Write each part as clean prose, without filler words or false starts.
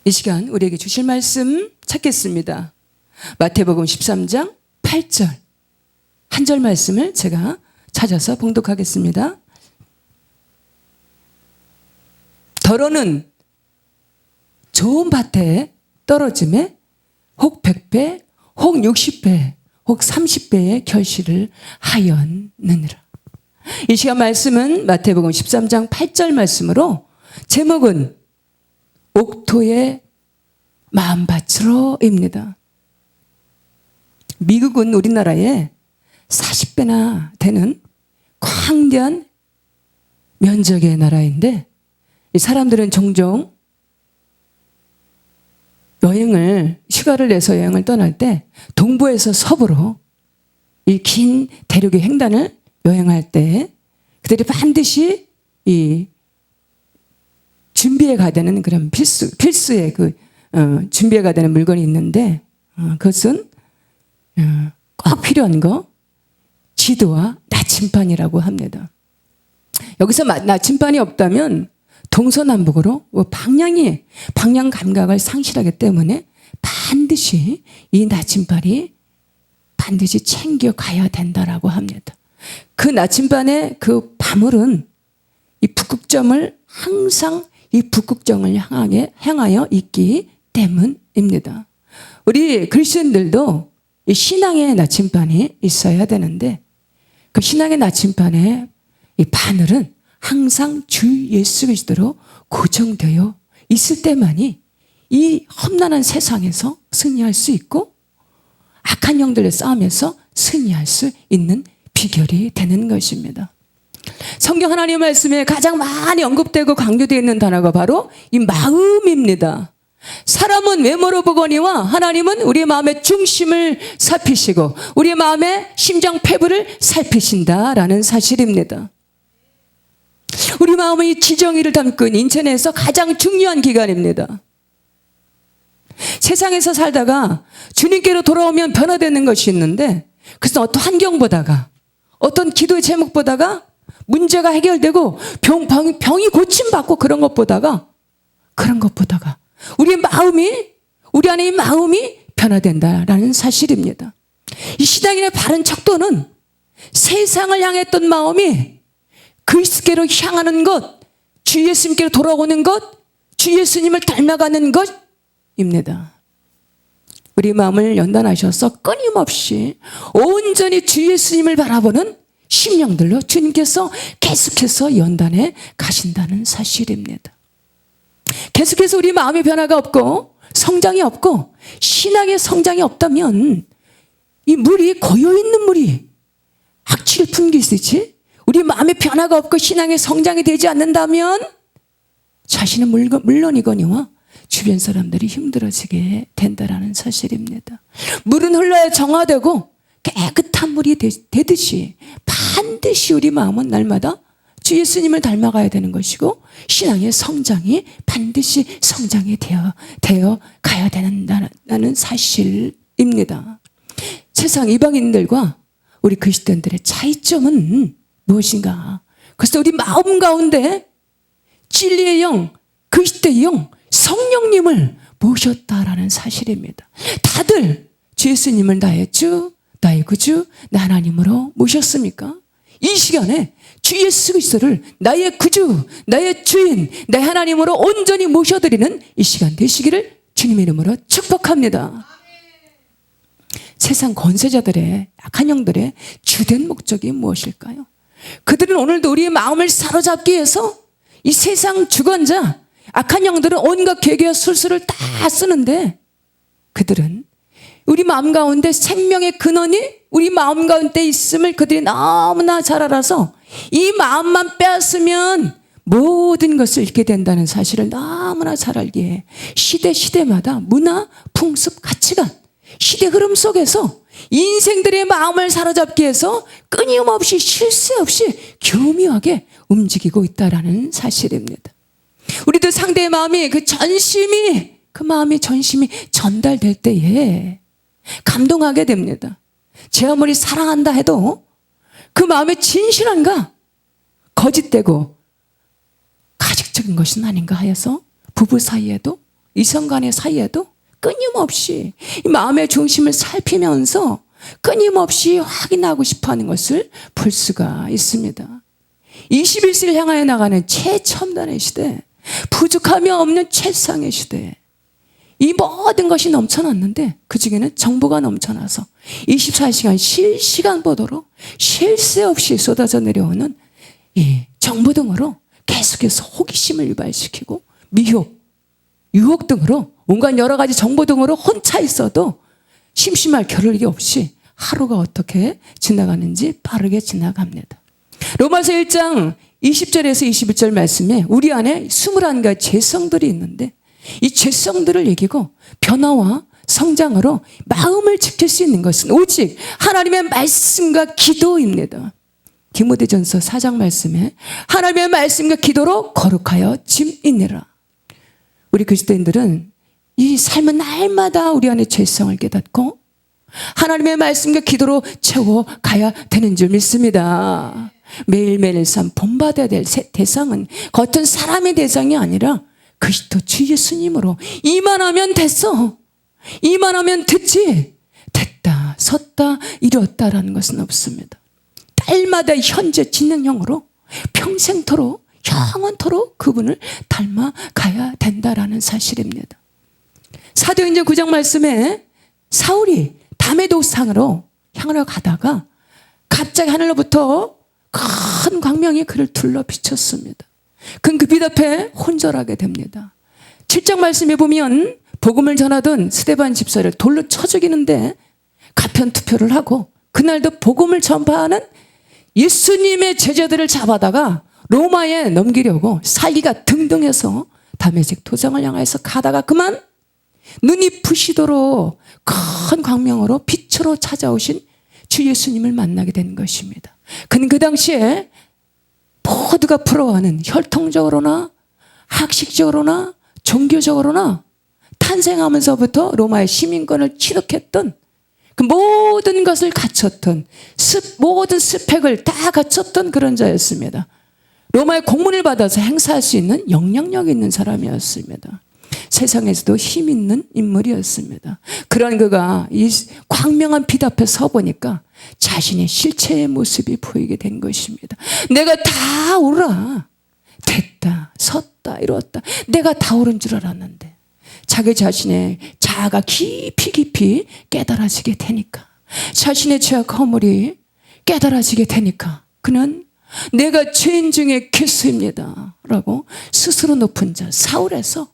이 시간 우리에게 주실 말씀 찾겠습니다. 마태복음 13장 8절 한 절 말씀을 제가 찾아서 봉독하겠습니다. 더러는 좋은 밭에 떨어짐에 혹 100배, 혹 60배, 혹 30배의 결실을 하였느니라. 이 시간 말씀은 마태복음 13장 8절 말씀으로 제목은 옥토의 마음밭으로입니다. 미국은 우리나라에 40배나 되는 광대한 면적의 나라인데 이 사람들은 종종 휴가를 내서 여행을 떠날 때 동부에서 서부로 이 긴 대륙의 횡단을 여행할 때 그들이 반드시 이 준비해 가야 되는 그런 필수의 준비해 가야 되는 물건이 있는데 그것은 꼭 필요한 거 지도와 나침반이라고 합니다. 여기서 나침반이 없다면 동서남북으로 방향 감각을 상실하기 때문에 반드시 이 나침반이 반드시 챙겨가야 된다라고 합니다. 그 나침반의 그 바물은 이 북극점을 항상 이 북극점을 향하여 있기 때문입니다. 우리 그리스도인들도 이 신앙의 나침반이 있어야 되는데 그 신앙의 나침반의 이 바늘은 항상 주 예수 그리스도로 고정되어 있을 때만이 이 험난한 세상에서 승리할 수 있고 악한 영들의 싸움에서 승리할 수 있는 비결이 되는 것입니다. 성경 하나님의 말씀에 가장 많이 언급되고 강조되어 있는 단어가 바로 이 마음입니다. 사람은 외모로 보거니와 하나님은 우리의 마음의 중심을 살피시고 우리의 마음의 심장 폐부를 살피신다라는 사실입니다. 우리 마음은 이 지정의를 담고 있는 인체 내에서 가장 중요한 기관입니다. 세상에서 살다가 주님께로 돌아오면 변화되는 것이 있는데 그래서 어떤 환경보다가 어떤 기도의 제목보다가 문제가 해결되고 병이 고침받고 그런 것보다가 우리 안에 이 마음이 변화된다라는 사실입니다. 이 신앙인의 바른 척도는 세상을 향했던 마음이 그리스도께로 향하는 것, 주 예수님께로 돌아오는 것, 주 예수님을 닮아가는 것입니다. 우리 마음을 연단하셔서 끊임없이 온전히 주 예수님을 바라보는 심령들로 주님께서 계속해서 연단해 가신다는 사실입니다. 계속해서 우리 마음의 변화가 없고 성장이 없고 신앙의 성장이 없다면 이 물이 고여있는 물이 악취를 풍기듯이 우리 마음의 변화가 없고 신앙의 성장이 되지 않는다면 자신은 물론이거니와 주변 사람들이 힘들어지게 된다는 사실입니다. 물은 흘러야 정화되고 깨끗한 물이 되듯이 반드시 우리 마음은 날마다 주 예수님을 닮아가야 되는 것이고 신앙의 성장이 반드시 성장이 되어 가야 된다는 사실입니다. 세상 이방인들과 우리 그리스도인들의 차이점은 무엇인가? 그래서 우리 마음 가운데 진리의 영, 그리스도의 영, 성령님을 모셨다라는 사실입니다. 다들 주 예수님을 나의 주, 나의 구주, 나 하나님으로 모셨습니까? 이 시간에 주 예수 그리스도를 나의 구주, 나의 주인, 나의 하나님으로 온전히 모셔드리는 이 시간 되시기를 주님의 이름으로 축복합니다. 세상 권세자들의 악한 영들의 주된 목적이 무엇일까요? 그들은 오늘도 우리의 마음을 사로잡기 위해서 이 세상 주관자 악한 영들은 온갖 계계와 술수를 다 쓰는데 그들은 우리 마음 가운데 생명의 근원이 우리 마음 가운데 있음을 그들이 너무나 잘 알아서 이 마음만 빼앗으면 모든 것을 잃게 된다는 사실을 너무나 잘 알기에 시대마다 문화, 풍습, 가치관, 시대 흐름 속에서 인생들의 마음을 사로잡기 위해서 끊임없이 쉴 새 없이 교묘하게 움직이고 있다는 사실입니다. 우리도 상대의 마음이 그 마음의 전심이 전달될 때에 감동하게 됩니다. 제 아무리 사랑한다 해도 그 마음의 진실한가 거짓되고 가식적인 것은 아닌가 하여서 부부 사이에도 이성 간의 사이에도 끊임없이 이 마음의 중심을 살피면서 끊임없이 확인하고 싶어하는 것을 볼 수가 있습니다. 21세기를 향하여 나가는 최첨단의 시대, 부족함이 없는 최상의 시대, 이 모든 것이 넘쳐났는데 그 중에는 정보가 넘쳐나서 24시간 실시간 보도로 쉴 새 없이 쏟아져 내려오는 이 정보 등으로 계속해서 호기심을 유발시키고 미혹, 유혹 등으로 온갖 여러 가지 정보 등으로 혼자 있어도 심심할 겨를이 없이 하루가 어떻게 지나가는지 빠르게 지나갑니다. 로마서 1장 20절에서 21절 말씀에 우리 안에 21가지 죄성들이 있는데 이 죄성들을 이기고 변화와 성장으로 마음을 지킬 수 있는 것은 오직 하나님의 말씀과 기도입니다. 디모데전서 4장 말씀에 하나님의 말씀과 기도로 거룩하여 짐이니라. 우리 그리스도인들은 이 삶은 날마다 우리 안에 죄성을 깨닫고 하나님의 말씀과 기도로 채워가야 되는 줄 믿습니다. 매일매일 삶 본받아야 될 대상은 겉은 사람의 대상이 아니라 그리스도 주 예수님으로 이만하면 됐어, 이만하면 됐지, 됐다, 섰다, 이뤘다라는 것은 없습니다. 날마다 현재 진행형으로 평생토록 영원토록 그분을 닮아가야 된다라는 사실입니다. 사도행전 9장 말씀에 사울이 다메섹산으로 향하러 가다가 갑자기 하늘로부터 큰 광명이 그를 둘러 비쳤습니다. 그는 그 빛 앞에 혼절하게 됩니다. 7장 말씀에 보면 복음을 전하던 스데반 집사를 돌로 쳐 죽이는데 가편투표를 하고 그날도 복음을 전파하는 예수님의 제자들을 잡아다가 로마에 넘기려고 살기가 등등해서 다메섹 도성을 향해서 가다가 그만 눈이 부시도록 큰 광명으로 빛으로 찾아오신 주 예수님을 만나게 된 것입니다. 그는 그 당시에 모두가 부러워하는 혈통적으로나 학식적으로나 종교적으로나 탄생하면서부터 로마의 시민권을 취득했던 그 모든 것을 갖췄던 모든 스펙을 다 갖췄던 그런 자였습니다. 로마의 공문을 받아서 행사할 수 있는 영향력 있는 사람이었습니다. 세상에서도 힘 있는 인물이었습니다. 그런 그가 이 광명한 빛 앞에 서 보니까 자신의 실체의 모습이 보이게 된 것입니다. 내가 다 옳아, 됐다, 섰다, 이뤘다, 내가 다 옳은 줄 알았는데 자기 자신의 자아가 깊이 깨달아지게 되니까, 자신의 죄악 허물이 깨달아지게 되니까 그는 내가 죄인 중에 괴수입니다 라고 스스로 높은 자 사울에서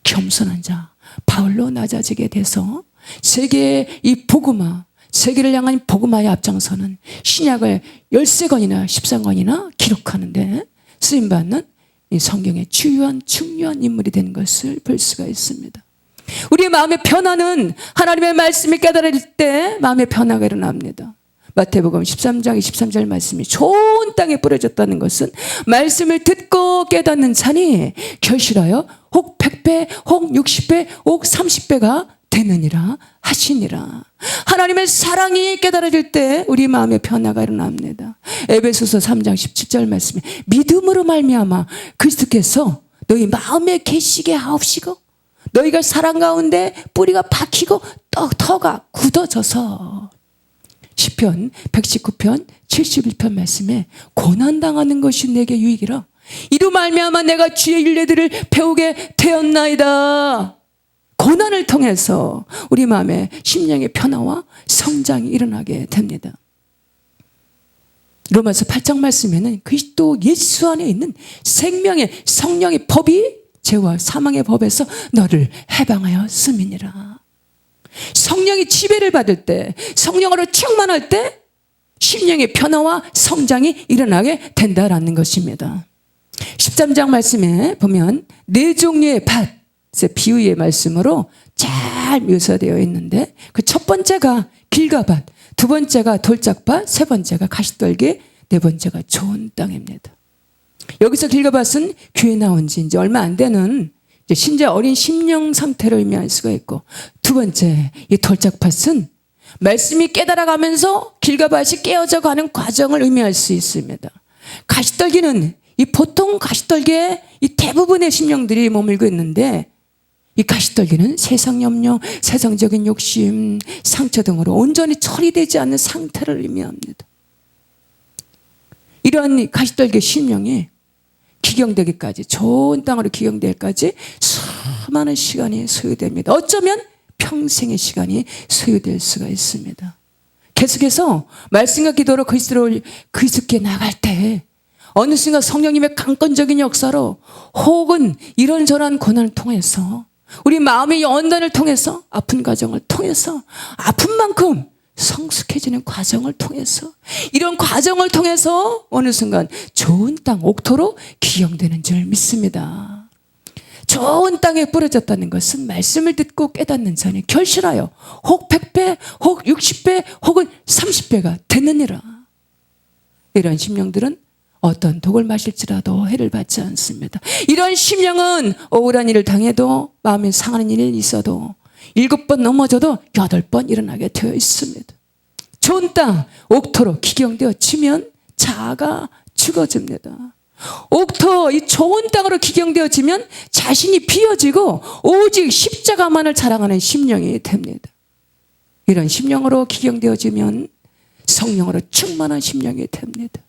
겸손한 자 바울로 낮아지게 돼서 세계의 이 복음화, 세계를 향한 복음화의 앞장서는 신약을 13권이나 13권이나 기록하는데 쓰임받는 이 성경의 주요한 중요한 인물이 된 것을 볼 수가 있습니다. 우리의 마음의 변화는 하나님의 말씀이 깨달을 때 마음의 변화가 일어납니다. 마태복음 13장 23절 말씀이 좋은 땅에 뿌려졌다는 것은 말씀을 듣고 깨닫는 자니 결실하여 혹 100배, 혹 60배, 혹 30배가 되느니라 하시니라. 하나님의 사랑이 깨달아질 때 우리 마음의 변화가 일어납니다. 에베소서 3장 17절 말씀에 믿음으로 말미암아 그리스도께서 너희 마음에 계시게 하옵시고 너희가 사랑 가운데 뿌리가 박히고 터가 굳어져서 시편 119편 71편 말씀에 고난당하는 것이 내게 유익이라 이로 말미암아 내가 주의 율례들을 배우게 되었나이다. 고난을 통해서 우리 마음의 심령의 변화와 성장이 일어나게 됩니다. 로마서 8장 말씀에는 그리스도 예수 안에 있는 생명의 성령의 법이 죄와 사망의 법에서 너를 해방하였음이니라. 성령이 지배를 받을 때, 성령으로 충만할 때 심령의 변화와 성장이 일어나게 된다라는 것입니다. 13장 말씀에 보면 네 종류의 밭의 비유의 말씀으로 잘 묘사되어 있는데 그 첫 번째가 길가밭, 두 번째가 돌짝밭, 세 번째가 가시떨기, 네 번째가 좋은 땅입니다. 여기서 길가밭은 교회 나온 지 이제 얼마 안 되는 신자 어린 심령 상태를 의미할 수가 있고, 두 번째 이 돌짝밭은 말씀이 깨달아가면서 길가밭이 깨어져 가는 과정을 의미할 수 있습니다. 가시떨기는 이 보통 가시떨기에 이 대부분의 심령들이 머물고 있는데 이 가시떨기는 세상 염려, 세상적인 욕심, 상처 등으로 온전히 처리되지 않는 상태를 의미합니다. 이러한 가시떨기의 심령이 기경되기까지, 좋은 땅으로 기경되기까지 수많은 시간이 소요됩니다. 어쩌면 평생의 시간이 소요될 수가 있습니다. 계속해서 말씀과 기도로 그리스도를 그리스도께 나갈 때 어느 순간 성령님의 강권적인 역사로 혹은 이런저런 고난을 통해서 우리 마음의 연단을 통해서 아픈 과정을 통해서 아픈 만큼 성숙해지는 과정을 통해서 이런 과정을 통해서 어느 순간 좋은 땅 옥토로 기용되는 줄 믿습니다. 좋은 땅에 뿌려졌다는 것은 말씀을 듣고 깨닫는 자니 결실하여 혹 100배 혹 60배 혹은 30배가 되느니라. 이런 심령들은 어떤 독을 마실지라도 해를 받지 않습니다. 이런 심령은 억울한 일을 당해도 마음에 상하는 일이 있어도 7번 넘어져도 8번 일어나게 되어 있습니다. 좋은 땅 옥토로 기경되어지면 자아가 죽어집니다. 옥토 이 좋은 땅으로 기경되어지면 자신이 비어지고 오직 십자가만을 자랑하는 심령이 됩니다. 이런 심령으로 기경되어지면 성령으로 충만한 심령이 됩니다.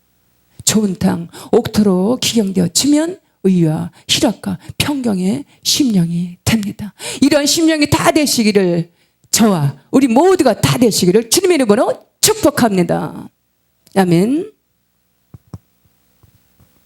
좋은 땅 옥토로 기경되어지면 의와 희락과 평경의 심령이 됩니다. 이런 심령이 다 되시기를 저와 우리 모두가 다 되시기를 주님의 이름으로 축복합니다. 아멘.